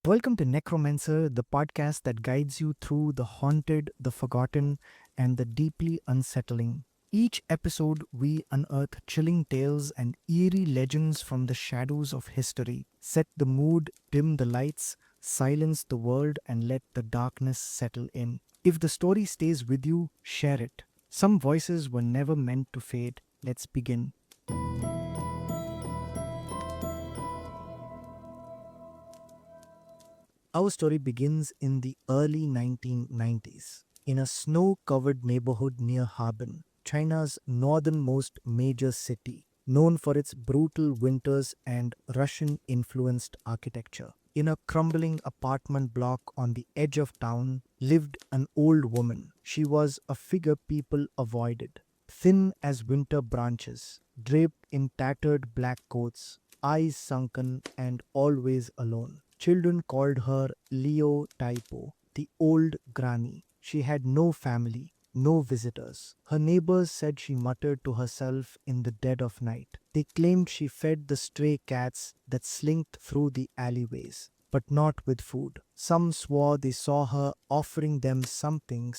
Welcome to Necromancer, the podcast that guides you through the haunted, the forgotten, and the deeply unsettling. Each episode, we unearth chilling tales and eerie legends from the shadows of history, set the mood, dim the lights, silence the world, and let the darkness settle in. If the story stays with you, share it. Some voices were never meant to fade. Let's begin. Our story begins in the early 1990s in a snow covered neighborhood near Harbin, China's northernmost major city, known for its brutal winters and Russian influenced architecture. In a crumbling apartment block on the edge of town lived an old woman. She was a figure people avoided, thin as winter branches, draped in tattered black coats, eyes sunken, and always alone. Children called her Leo Taipo, the old granny. She had no family, no visitors. Her neighbors said she muttered to herself in the dead of night. They claimed she fed the stray cats that slinked through the alleyways, but not with food. Some swore they saw her offering them something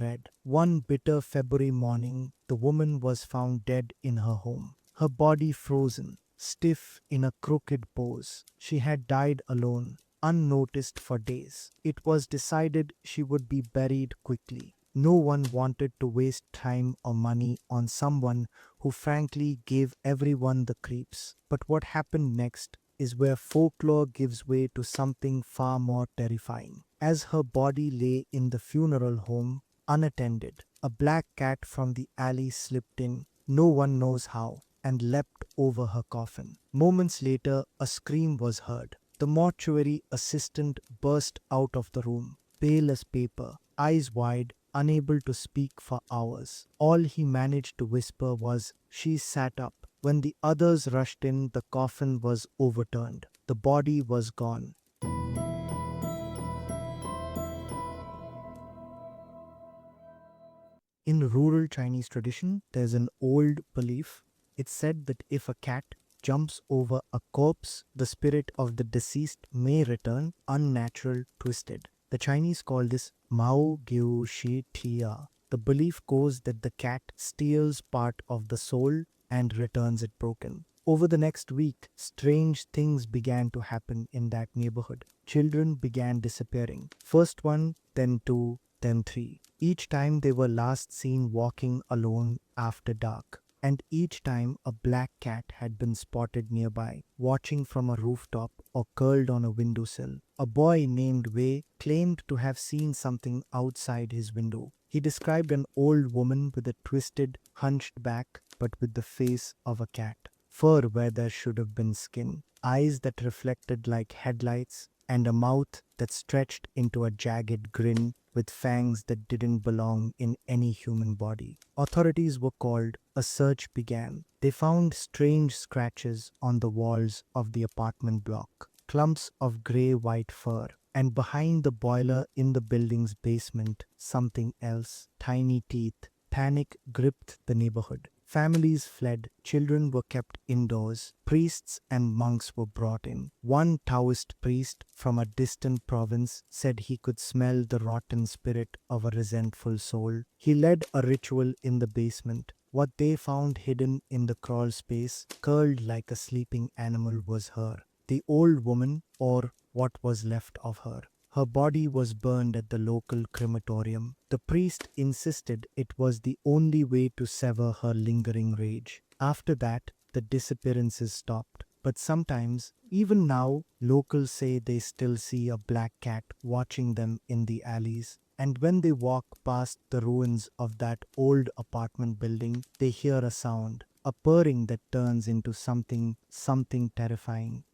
red. One bitter February morning, the woman was found dead in her home, her body frozen, stiff in a crooked pose. She had died alone, unnoticed for days. It was decided she would be buried quickly. No one wanted to waste time or money on someone who frankly gave everyone the creeps. But what happened next is where folklore gives way to something far more terrifying. As her body lay in the funeral home, unattended, a black cat from the alley slipped in, no one knows how, and leapt over her coffin. Moments later, a scream was heard. The mortuary assistant burst out of the room, pale as paper, eyes wide, unable to speak for hours. All he managed to whisper was, "She sat up." When the others rushed in, the coffin was overturned. The body was gone. In rural Chinese tradition, there's an old belief. It's said that if a cat jumps over a corpse, the spirit of the deceased may return unnatural, twisted. The Chinese call this Mao Giu Shi Tia. The belief goes that the cat steals part of the soul and returns it broken. Over the next week, strange things began to happen in that neighborhood. Children began disappearing. First one, then two, then three. Each time they were last seen walking alone after dark. And each time a black cat had been spotted nearby, watching from a rooftop or curled on a windowsill. A boy named Wei claimed to have seen something outside his window. He described an old woman with a twisted, hunched back, but with the face of a cat, fur where there should have been skin, eyes that reflected like headlights, and a mouth that stretched into a jagged grin with fangs that didn't belong in any human body. Authorities were called, a search began. They found strange scratches on the walls of the apartment block, clumps of grey-white fur, and behind the boiler in the building's basement, something else, tiny teeth. Panic gripped the neighborhood. Families fled, children were kept indoors, priests and monks were brought in. One Taoist priest from a distant province said he could smell the rotten spirit of a resentful soul. He led a ritual in the basement. What they found hidden in the crawl space, curled like a sleeping animal, was her. The old woman, or what was left of her. Her body was burned at the local crematorium. The priest insisted it was the only way to sever her lingering rage. After that, the disappearances stopped. But sometimes, even now, locals say they still see a black cat watching them in the alleys. And when they walk past the ruins of that old apartment building, they hear a sound, a purring that turns into something terrifying.